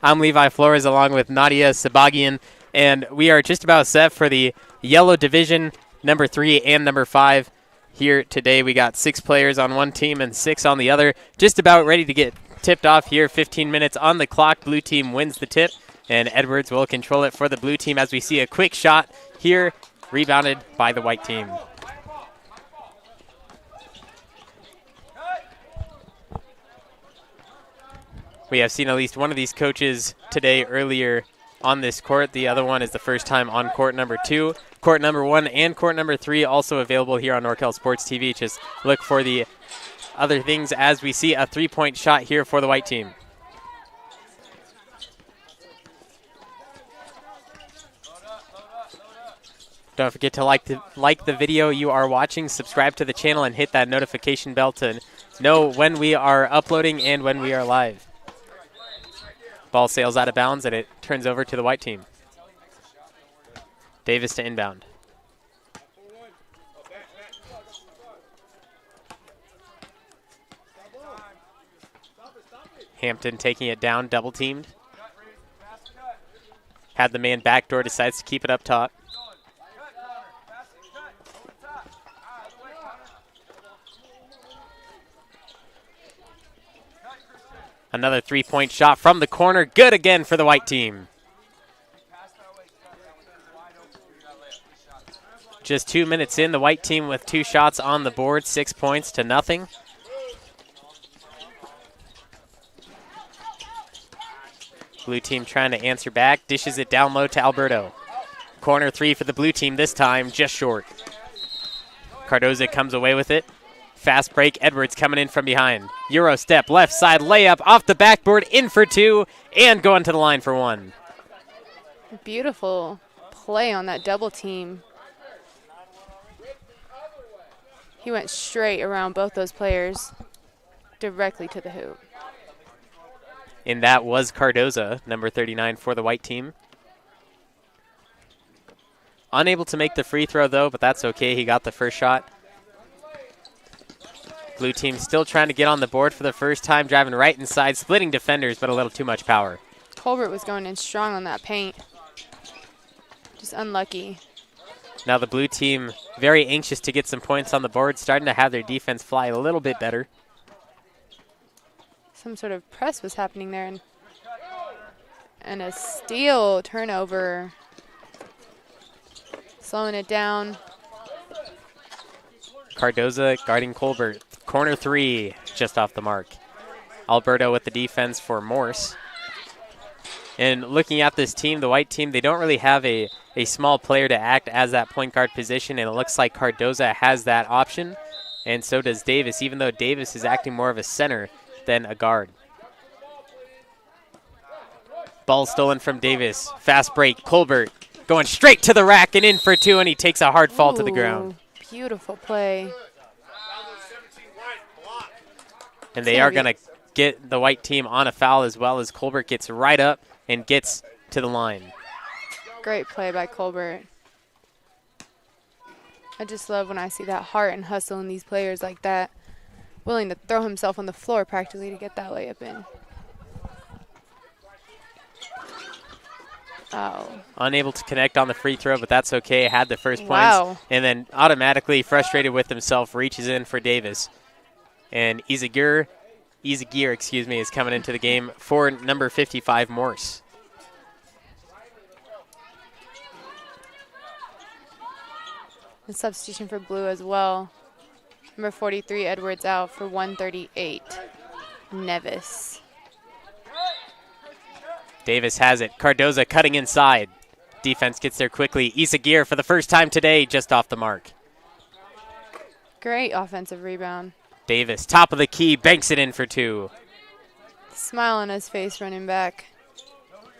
I'm Levi Flores along with Nadia Sabagian, and we are just about set for the Yellow Division number 3 and number 5. Here today we got 6 players on one team and 6 on the other. Just about ready to get tipped off here. 15 minutes on the clock. Blue team wins the tip, and Edwards will control it for the blue team as we see a quick shot here, rebounded by the white team. We have seen at least one of these coaches today earlier on this court. The other one is the first time on court number 2. Court number 1 and court number 3 also available here on NorCal Sports TV. Just look for the other things as we see a 3-point shot here for the white team. Don't forget to like the video you are watching, subscribe to the channel, and hit that notification bell to know when we are uploading and when we are live. Ball sails out of bounds, and it turns over to the white team. Davis to inbound. Hampton taking it down, double teamed. Had the man backdoor, decides to keep it up top. Another 3-point shot from the corner. Good again for the white team. Just 2 minutes in, the white team with 2 shots on the board, 6 points to nothing. Blue team trying to answer back, dishes it down low to Alberto. Corner 3 for the blue team this time, just short. Cardoza comes away with it. Fast break, Edwards coming in from behind. Euro step, left side layup, off the backboard, in for 2, and going to the line for 1. Beautiful play on that double team. He went straight around both those players, directly to the hoop. And that was Cardoza, number 39 for the white team. Unable to make the free throw, though, but that's okay. He got the first shot. Blue team still trying to get on the board for the first time, driving right inside, splitting defenders, but a little too much power. Colbert was going in strong on that paint. Just unlucky. Now the blue team very anxious to get some points on the board, starting to have their defense fly a little bit better. Some sort of press was happening there. And a steal turnover. Slowing it down. Cardoza guarding Colbert. Corner 3, just off the mark. Alberto with the defense for Morse. And looking at this team, the white team, they don't really have a small player to act as that point guard position, and it looks like Cardoza has that option, and so does Davis, even though Davis is acting more of a center than a guard. Ball stolen from Davis. Fast break, Colbert going straight to the rack and in for 2, and he takes a hard fall to the ground. Beautiful play. And they are going to get the white team on a foul as well as Colbert gets right up and gets to the line. Great play by Colbert. I just love when I see that heart and hustle in these players like that. Willing to throw himself on the floor practically to get that layup in. Oh. Unable to connect on the free throw, but that's okay. Had the first points. Wow. And then automatically frustrated with himself, reaches in for Davis. And Izagir, is coming into the game for number 55, Morse. A substitution for blue as well. Number 43, Edwards, out for 138, Nevis. Davis has it. Cardoza cutting inside. Defense gets there quickly. Izagir for the first time today, just off the mark. Great offensive rebound. Davis, top of the key, banks it in for 2. Smile on his face running back.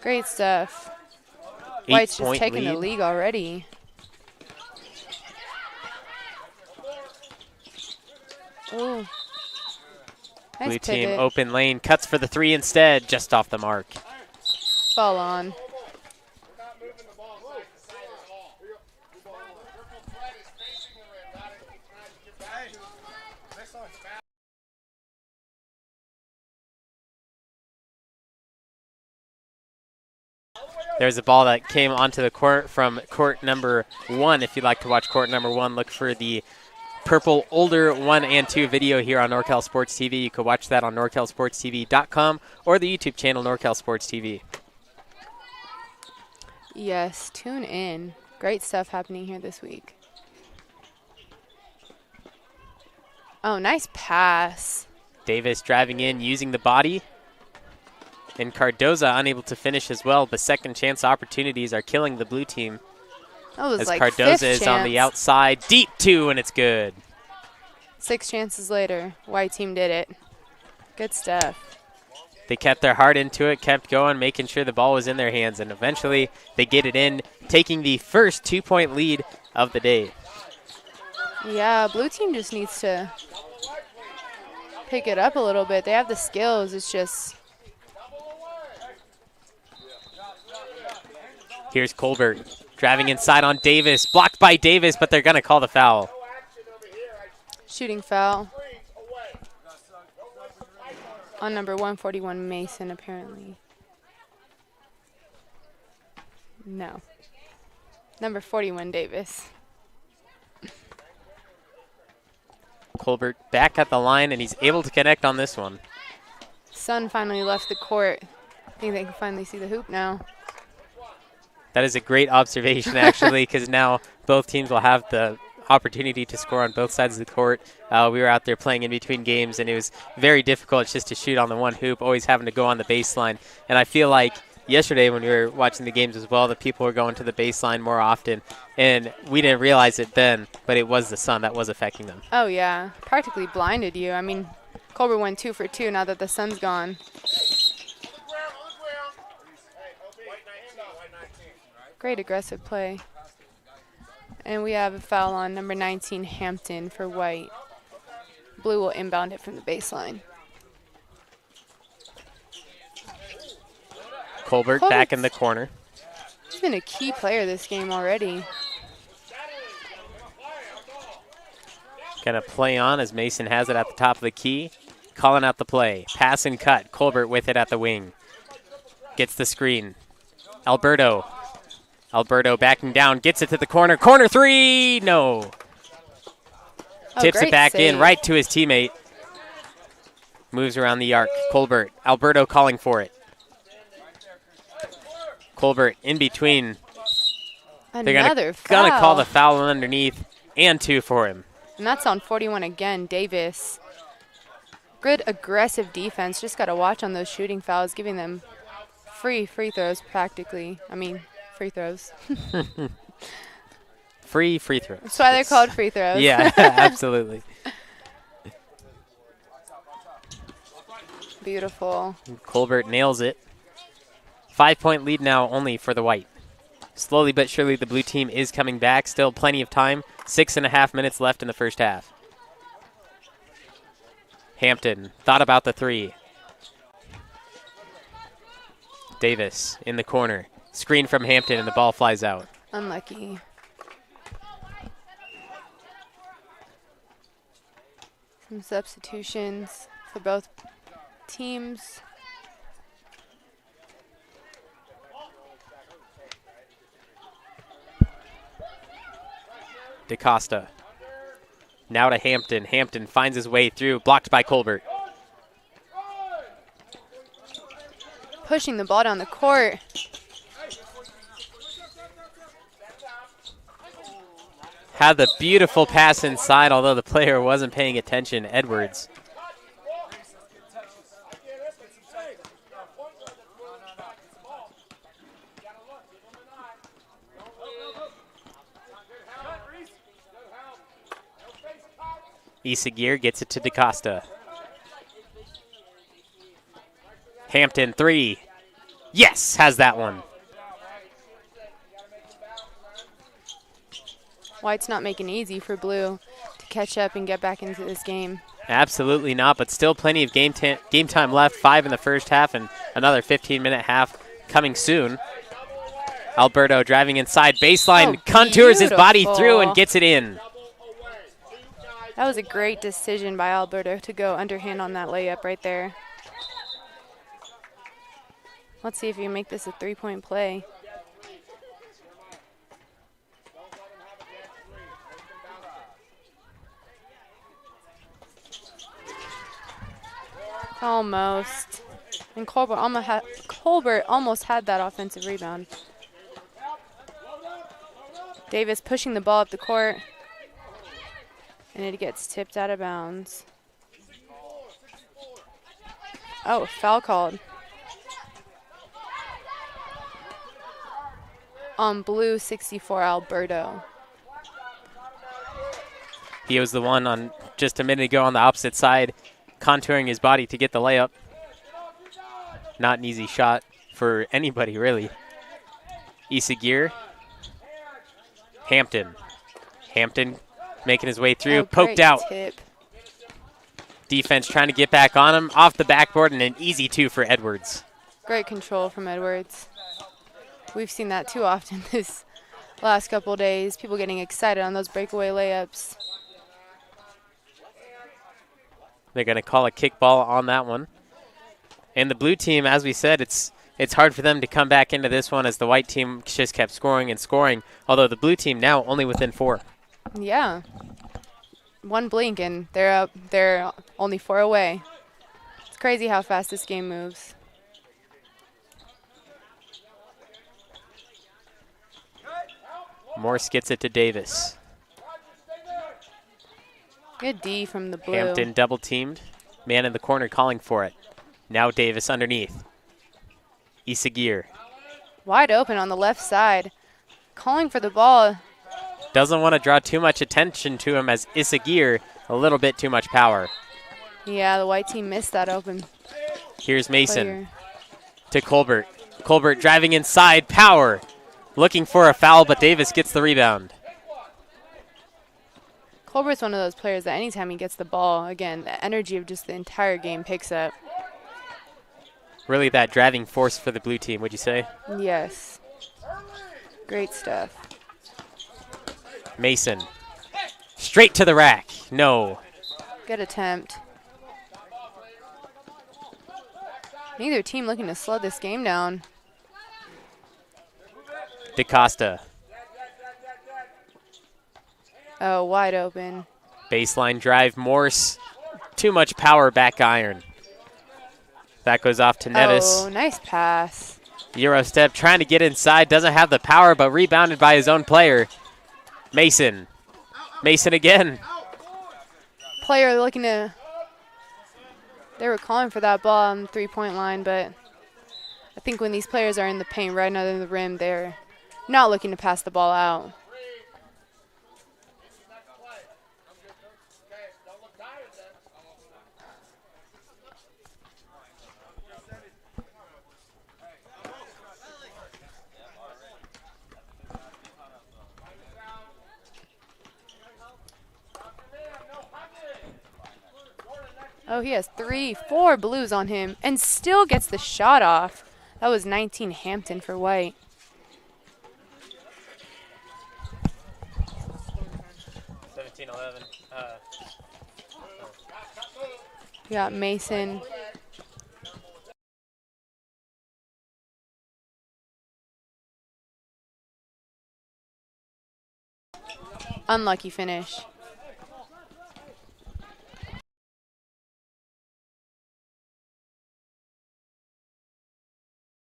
Great stuff. White's just taking the league already. Ooh. Nice Blue team pivot. open lane, cuts for the 3 instead, just off the mark. Ball on. There's a ball that came onto the court from court number 1. If you'd like to watch court number 1, look for the purple older 1 and 2 video here on NorCal Sports TV. You can watch that on NorCalSportsTV.com or the YouTube channel NorCal Sports TV. Yes, tune in. Great stuff happening here this week. Oh, nice pass. Davis driving in, using the body. And Cardoza unable to finish as well. The second chance opportunities are killing the blue team. That was as like Cardoza is on the outside. Deep 2, and it's good. 6 chances later, white team did it. Good stuff. They kept their heart into it, kept going, making sure the ball was in their hands, and eventually they get it in, taking the first 2-point lead of the day. Yeah, blue team just needs to pick it up a little bit. They have the skills. It's just... Here's Colbert driving inside on Davis. Blocked by Davis, but they're going to call the foul. Shooting foul on number 141, Mason, apparently. No. Number 41, Davis. Colbert back at the line, and he's able to connect on this one. Sun finally left the court. I think they can finally see the hoop now. That is a great observation, actually, because now both teams will have the opportunity to score on both sides of the court. We were out there playing in between games, and it was very difficult just to shoot on the one hoop, always having to go on the baseline. And I feel like yesterday when we were watching the games as well, the people were going to the baseline more often, and we didn't realize it then, but it was the sun that was affecting them. Oh, yeah. Practically blinded you. I mean, Colbert went 2 for 2 now that the sun's gone. Great aggressive play. And we have a foul on number 19, Hampton, for white. Blue will inbound it from the baseline. Colbert back in the corner. He's been a key player this game already. Gonna play on as Mason has it at the top of the key. Calling out the play. Pass and cut. Colbert with it at the wing. Gets the screen. Alberto backing down. Gets it to the corner. Corner 3. No. Tips it back in right to his teammate. Moves around the arc. Colbert. Alberto calling for it. Colbert in between. Another foul. Gonna call the foul underneath, and 2 for him. And that's on 41 again, Davis. Good aggressive defense. Just got to watch on those shooting fouls, giving them free throws practically. I mean, free throws. Free throws. That's why they're called free throws. Yeah, absolutely. Beautiful. Colbert nails it. 5-point lead now only for the white. Slowly but surely the blue team is coming back. Still plenty of time. 6.5 minutes left in the first half. Hampton thought about the 3. Davis in the corner. Screen from Hampton and the ball flies out. Unlucky. Some substitutions for both teams. DaCosta. Now to Hampton. Hampton finds his way through. Blocked by Colbert. Pushing the ball down the court. Had the beautiful pass inside, although the player wasn't paying attention. Edwards. Isagir gets it to DaCosta. Hampton 3. Yes, has that one. White's not making it easy for blue to catch up and get back into this game. Absolutely not, but still plenty of game time left. 5 in the first half and another 15-minute half coming soon. Alberto driving inside baseline, contours his body through and gets it in. That was a great decision by Alberto to go underhand on that layup right there. Let's see if you can make this a 3-point play. Almost. And Colbert almost had that offensive rebound. Davis pushing the ball up the court. And it gets tipped out of bounds. Oh, foul called. On blue 64, Alberto. He was the one on just a minute ago on the opposite side, contouring his body to get the layup. Not an easy shot for anybody, really. Isagir. Hampton. Hampton making his way through, poked out. Tip. Defense trying to get back on him, off the backboard, and an easy 2 for Edwards. Great control from Edwards. We've seen that too often this last couple days. People getting excited on those breakaway layups. They're going to call a kickball on that one. And the blue team, as we said, it's hard for them to come back into this one as the white team just kept scoring and scoring, although the blue team now only within 4. Yeah. One blink and they're up. They're only 4 away. It's crazy how fast this game moves. Morse gets it to Davis. Good D from the blue. Hampton double teamed. Man in the corner calling for it. Now Davis underneath. Isagir. Wide open on the left side. Calling for the ball. Doesn't want to draw too much attention to him as Isagir, a little bit too much power. Yeah, the white team missed that open. Here's Mason player. to Colbert. Colbert driving inside, power. Looking for a foul, but Davis gets the rebound. Colbert's one of those players that anytime he gets the ball, again, the energy of just the entire game picks up. Really that driving force for the blue team, would you say? Yes. Great stuff. Mason. Straight to the rack. No. Good attempt. Neither team looking to slow this game down. DaCosta. Oh, wide open. Baseline drive, Morse. Too much power, back iron. That goes off to Nevis. Oh, nice pass. Euro step, trying to get inside. Doesn't have the power, but rebounded by his own player. Mason. Mason again. Player looking to... They were calling for that ball on the three-point line, but I think when these players are in the paint right under the rim, they're not looking to pass the ball out. Oh, he has 4 blues on him and still gets the shot off. That was 19 Hampton for white. We got Mason. Unlucky finish.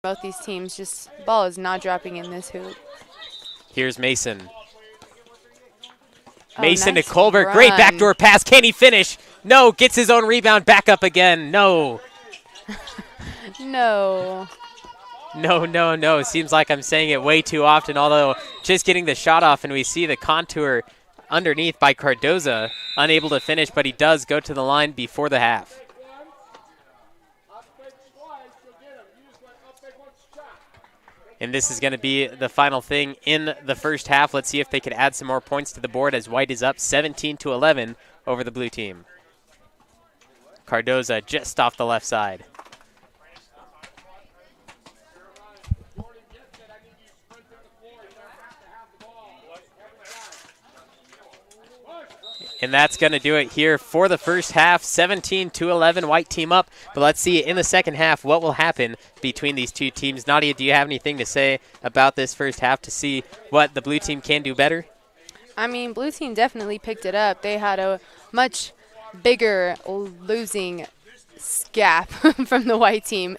Both these teams, just ball is not dropping in this hoop. Here's Mason. Oh, Mason nice to Colbert. run. Great backdoor pass. Can he finish? No. Gets his own rebound. Back up again. No. No. No. Seems like I'm saying it way too often, although just getting the shot off, and we see the contour underneath by Cardoza. Unable to finish, but he does go to the line before the half. And this is going to be the final thing in the first half. Let's see if they could add some more points to the board as white is up 17-11 over the blue team. Cardoza just off the left side. And that's going to do it here for the first half. 17-11, white team up. But let's see in the second half what will happen between these two teams. Nadia, do you have anything to say about this first half to see what the blue team can do better? I mean, blue team definitely picked it up. They had a much bigger losing gap from the white team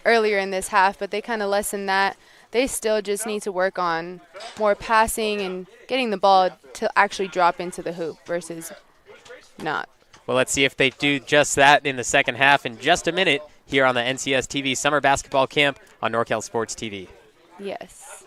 earlier in this half, but they kind of lessened that. They still just need to work on more passing and getting the ball to actually drop into the hoop versus not. Well, let's see if they do just that in the second half in just a minute here on the NCS TV Summer Basketball Camp on NorCal Sports TV. Yes.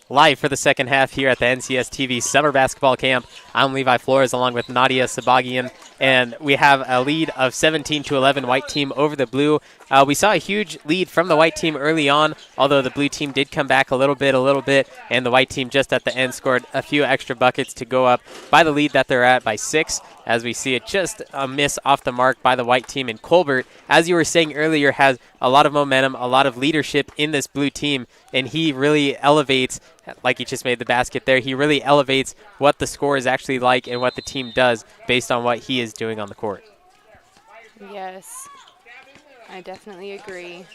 Live for the second half here at the NCS TV Summer Basketball Camp. I'm Levi Flores along with Nadia Sabagian, and we have a lead of 17-11 white team over the blue. We saw a huge lead from the white team early on, although the blue team did come back a little bit, and the white team just at the end scored a few extra buckets to go up by the lead that they're at by 6. As we see it, just a miss off the mark by the white team. And Colbert, as you were saying earlier, has a lot of momentum, a lot of leadership in this blue team, and he really elevates, like he just made the basket there, he really elevates what the score is actually like and what the team does based on what he is doing on the court. Yes, I definitely agree.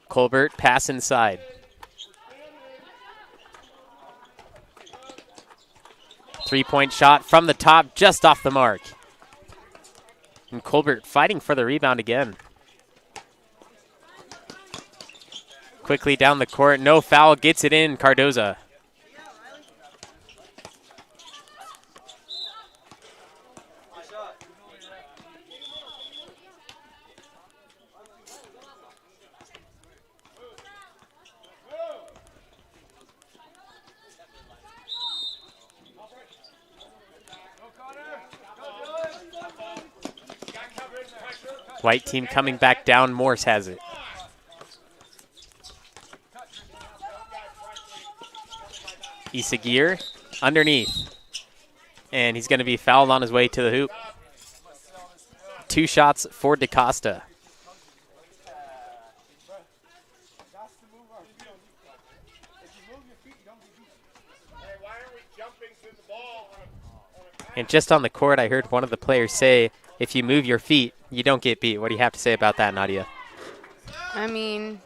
Colbert, pass inside. Three-point shot from the top, just off the mark. And Colbert fighting for the rebound again. Quickly down the court, no foul, gets it in, Cardoza. White team coming back down. Morse has it. Isagir underneath. And he's going to be fouled on his way to the hoop. 2 shots for DaCosta. And just on the court, I heard one of the players say, if you move your feet, you don't get beat. What do you have to say about that, Nadia? I mean,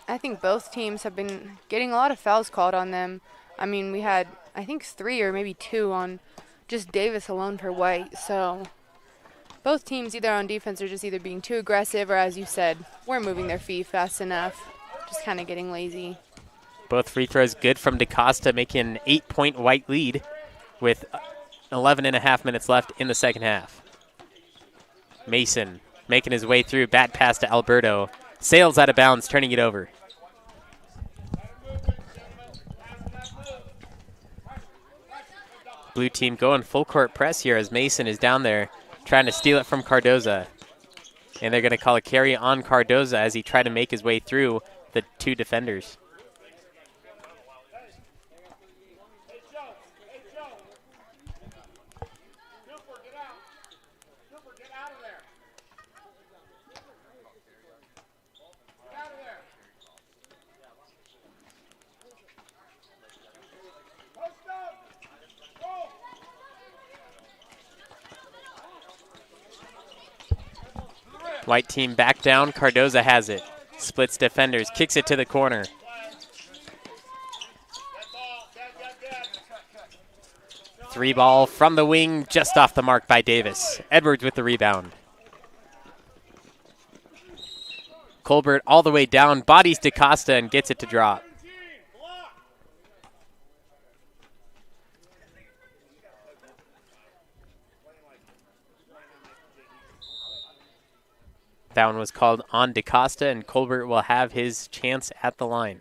I think both teams have been getting a lot of fouls called on them. I mean, we had, I think, 3 or maybe 2 on just Davis alone for White. So both teams either on defense are just either being too aggressive or, as you said, we're moving their feet fast enough, just kind of getting lazy. Both free throws good from DaCosta, making an 8-point White lead with 11 and a half minutes left in the second half. Mason making his way through, bat pass to Alberto. Sails out of bounds, turning it over. Blue team going full court press here as Mason is down there trying to steal it from Cardoza. And they're going to call a carry on Cardoza as he tried to make his way through the 2 defenders. White team back down. Cardoza has it. Splits defenders. Kicks it to the corner. Three ball from the wing, just off the mark by Davis. Edwards with the rebound. Colbert all the way down. Bodies DaCosta and gets it to drop. That one was called on DaCosta, and Colbert will have his chance at the line.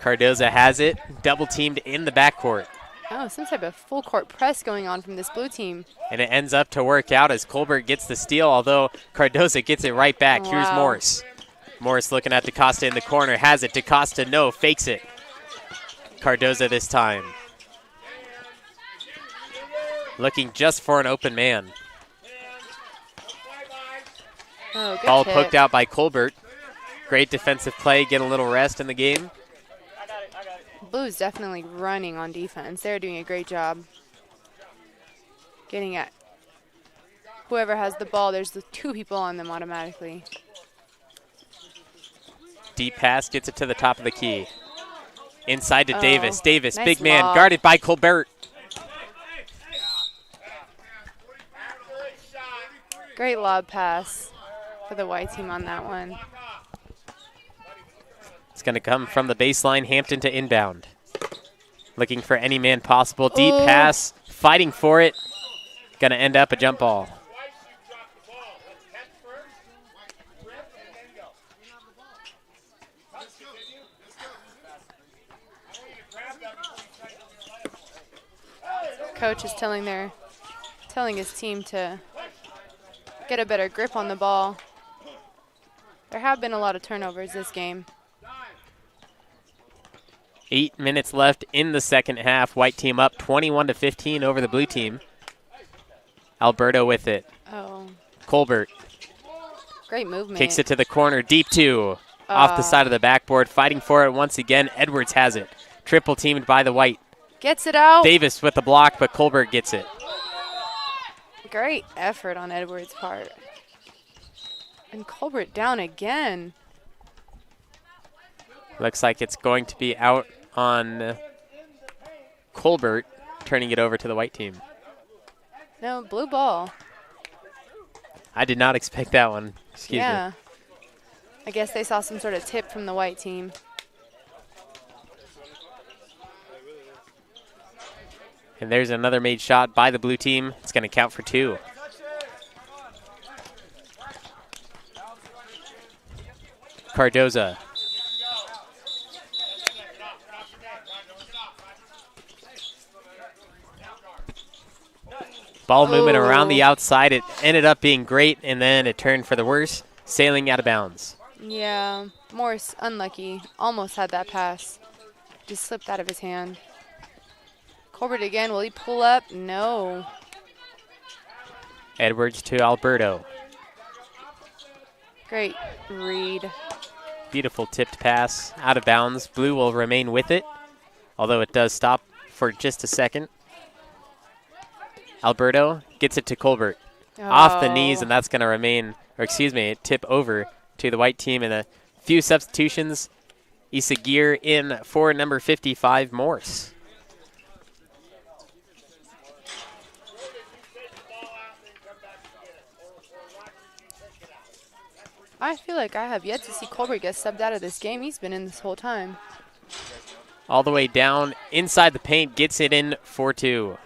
Cardoza has it, double teamed in the backcourt. Oh, some type of full court press going on from this blue team. And it ends up to work out as Colbert gets the steal, although Cardoza gets it right back. Wow. Here's Morris. Morris looking at DaCosta in the corner, has it. DaCosta, no, fakes it. Cardoza this time. Looking just for an open man. Oh, good Ball tip. poked out by Colbert. Great defensive play, get a little rest in the game. Blue's definitely running on defense. They're doing a great job getting at whoever has the ball. There's the 2 people on them automatically. Deep pass, gets it to the top of the key. Inside to Davis. Davis, nice big man, lob. guarded by Colbert. Great lob pass for the White team on that one. It's going to come from the baseline, Hampton to inbound. Looking for any man possible. Deep pass, fighting for it. Going to end up a jump ball. Coach is telling his team to get a better grip on the ball. There have been a lot of turnovers this game. 8 minutes left in the second half. White team up 21-15 over the blue team. Alberto with it. Oh, Colbert great movement. kicks it to the corner. Deep 2 off the side of the backboard. Fighting for it once again. Edwards has it. Triple teamed by the White. Gets it out. Davis with the block, but Colbert gets it. Great effort on Edwards' part. And Colbert down again. Looks like it's going to be out on Colbert, turning it over to the White team. No, blue ball. I did not expect that one. Excuse me. I guess they saw some sort of tip from the White team. And there's another made shot by the blue team. It's going to count for 2. Cardoza. Ball moving around the outside. It ended up being great, and then it turned for the worse, sailing out of bounds. Yeah, Morse, unlucky. Almost had that pass. Just slipped out of his hand. Colbert again. Will he pull up? No. Edwards to Alberto. Great read. Beautiful tipped pass out of bounds. Blue will remain with it, although it does stop for just a second. Alberto gets it to Colbert. Off the knees, and that's going to remain, or excuse me, tip over to the white team. And a few substitutions. Isagir in for number 55, Morse. I feel like I have yet to see Colbert get subbed out of this game. He's been in this whole time. All the way down inside the paint, gets it in for 2.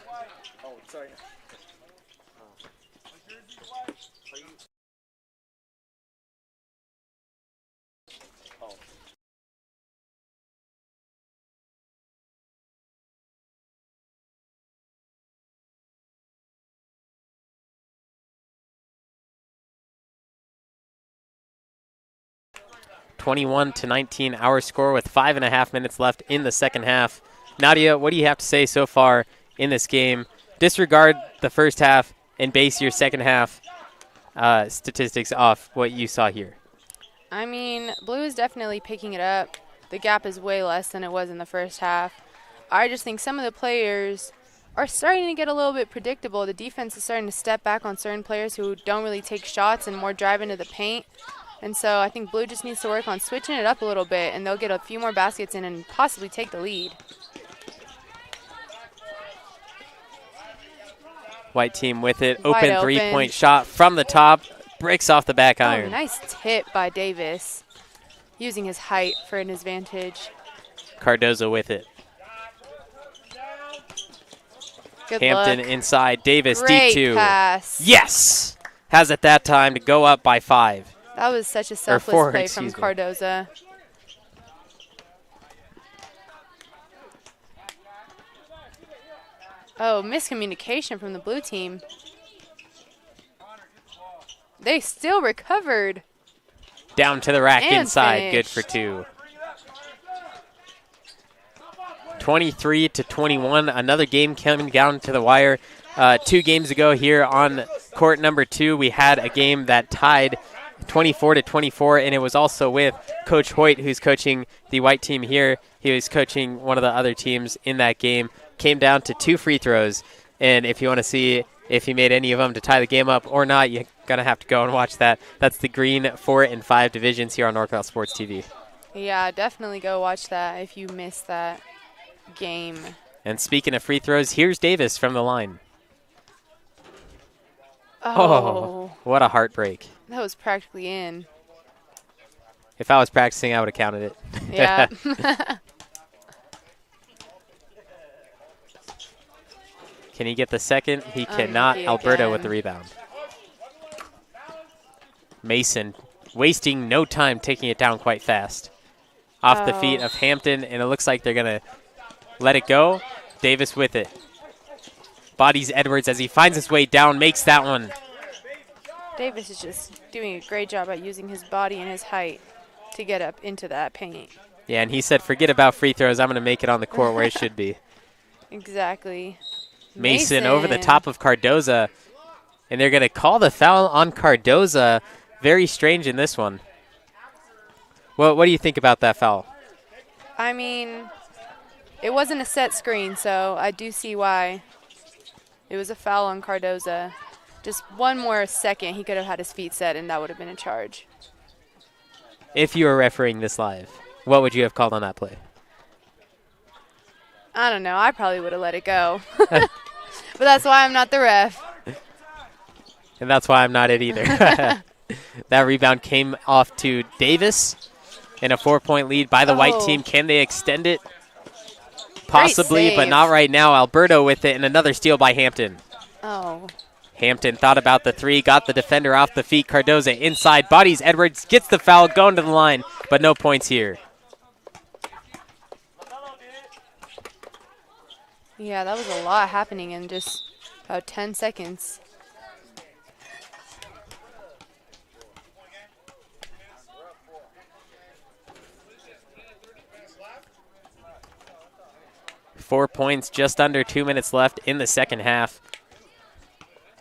21-19 our score with 5.5 minutes left in the second half. Nadia, what do you have to say so far in this game? Disregard the first half and base your second half statistics off what you saw here. I mean, Blue is definitely picking it up. The gap is way less than it was in the first half. I just think some of the players are starting to get a little bit predictable. The defense is starting to step back on certain players who don't really take shots and more drive into the paint. And so I think Blue just needs to work on switching it up a little bit, and they'll get a few more baskets in and possibly take the lead. White team with it. Wide Open three-point shot from the top. Breaks off the back iron. Nice tip by Davis, using his height for an advantage. Cardozo with it. Good Hampton look. inside. Davis Great deep 2. pass. Yes! Has it that time to go up by 5. That was such a selfless play from Cardoza. Oh, miscommunication from the blue team. They still recovered. Down to the rack And inside. finished. Good for 2. 23-21. Another game coming down to the wire. 2 games ago here on court number 2, we had a game that tied 24-24, and it was also with Coach Hoyt, who's coaching the white team here. He was coaching one of the other teams in that game. Came down to 2 free throws, and if you want to see if he made any of them to tie the game up or not, you're going to have to go and watch that. That's the Green 4 and 5 divisions here on Norcal Sports TV. Yeah, definitely go watch that if you missed that game. And speaking of free throws, here's Davis from the line. Oh, what a heartbreak. that was practically in. If I was practicing, I would have counted it. Yeah. Can he get the second? He cannot. Alberto with the rebound. Mason wasting no time, taking it down quite fast. Off the feet of Hampton, and it looks like they're going to let it go. Davis with it. Bodies Edwards as he finds his way down, makes that one. Davis is just doing a great job at using his body and his height to get up into that paint. Yeah, and he said, forget about free throws. I'm going to make it on the court where it should be. Exactly. Mason over the top of Cardoza, and they're going to call the foul on Cardoza. Very strange in this one. Well, what do you think about that foul? I mean, it wasn't a set screen, so I do see why. It was a foul on Cardoza. Just one more second, he could have had his feet set, and that would have been a charge. If you were refereeing this live, what would you have called on that play? I don't know. I probably would have let it go. But that's why I'm not the ref. And that's why I'm not it either. That rebound came off to Davis, and a 4-point lead by the white team. Can they extend it? Possibly, but not right now. Alberto with it, and another steal by Hampton. Oh. Hampton thought about the 3, got the defender off the feet. Cardoza inside, bodies Edwards, gets the foul, going to the line, but no points here. Yeah, that was a lot happening in just About 10 seconds. Four points, just under 2 minutes left in the second half.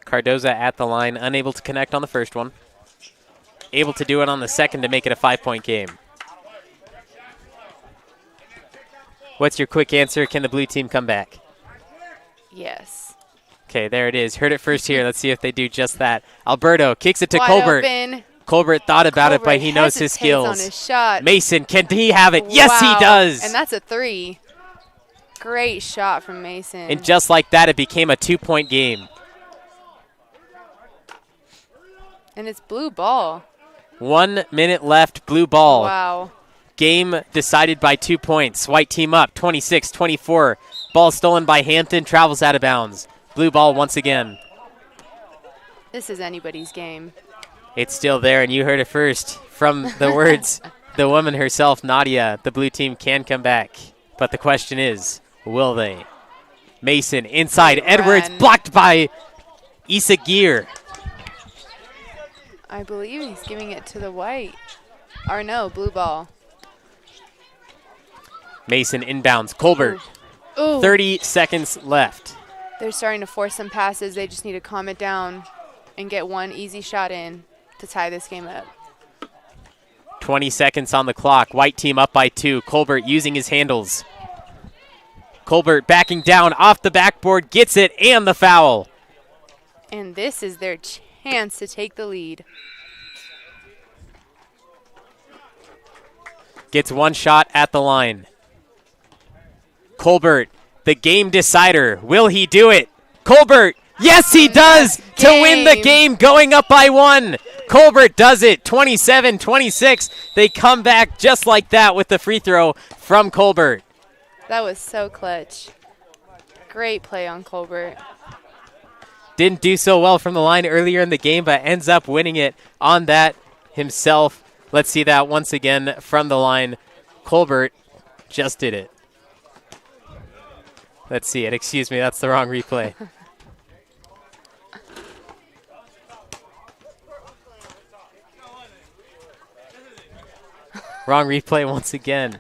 Cardoza at the line, unable to connect on the first one. Able to do it on the second to make it a 5-point game. What's your quick answer? Can the blue team come back? Yes. Okay, there it is. Heard it first here. Let's see if they do just that. Alberto kicks it to Wide Colbert. open. Colbert thought about it, Colbert but he knows his hesitates skills. on his shot. Mason, can he have it? Yes, Wow. he does. And that's a 3. Great shot from Mason. And just like that, it became a 2-point game. And it's blue ball. 1 minute left, blue ball. Wow. Game decided by 2 points. White team up, 26-24. Ball stolen by Hampton, travels out of bounds. Blue ball once again. This is anybody's game. It's still there, and you heard it first from the words, the woman herself, Nadia. The blue team can come back. But the question is, will they? Mason inside. Great Edwards run. blocked by Issa Gear. I believe he's giving it to the white. Or no, blue ball. Mason inbounds. Colbert. Ooh. 30 seconds left. They're starting to force some passes. They just need to calm it down and get one easy shot in to tie this game up. 20 seconds on the clock. White team up by 2. Colbert using his handles. Colbert backing down off the backboard, gets it, and the foul. And this is their chance to take the lead. Gets one shot at the line. Colbert, the game decider. Will he do it? Colbert, yes he does to win the game, going up by 1. Colbert does it, 27-26. They come back just like that with the free throw from Colbert. That was so clutch. Great play on Colbert. Didn't do so well from the line earlier in the game, but ends up winning it on that himself. Let's see that once again from the line. Colbert just did it. Let's see it. Excuse me, that's the wrong replay. Wrong replay once again.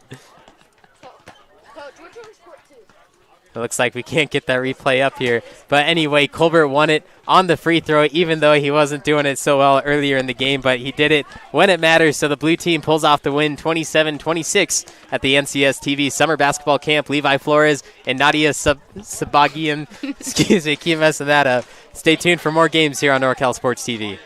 It looks like we can't get that replay up here. But anyway, Colbert won it on the free throw, even though he wasn't doing it so well earlier in the game. But he did it when it matters. So the blue team pulls off the win, 27-26 at the NCS TV Summer Basketball Camp. Levi Flores and Nadia Sabagian. Excuse me, keep messing that up. Stay tuned for more games here on NorCal Sports TV.